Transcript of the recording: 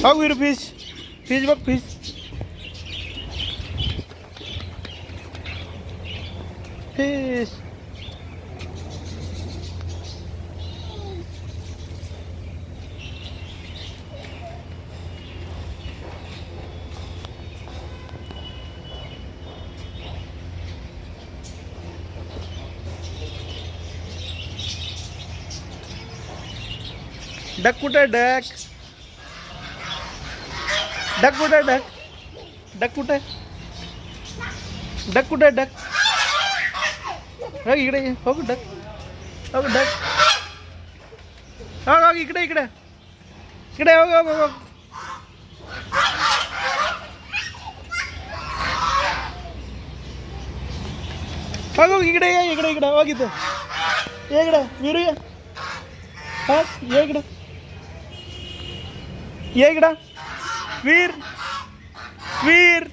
हो वीर fish fish बघ fish fish duck कुठे डक डक कुठे डक डक कुठे डक कुठे डक हो इकडे ये. हो डक हो डक हो इकडे इकडे इकडे हो हो हो हो इकडे ये इकडे इकडे हो इथं ये इकडे विरू ये हा ये इकडे ये इकडं वीर वीर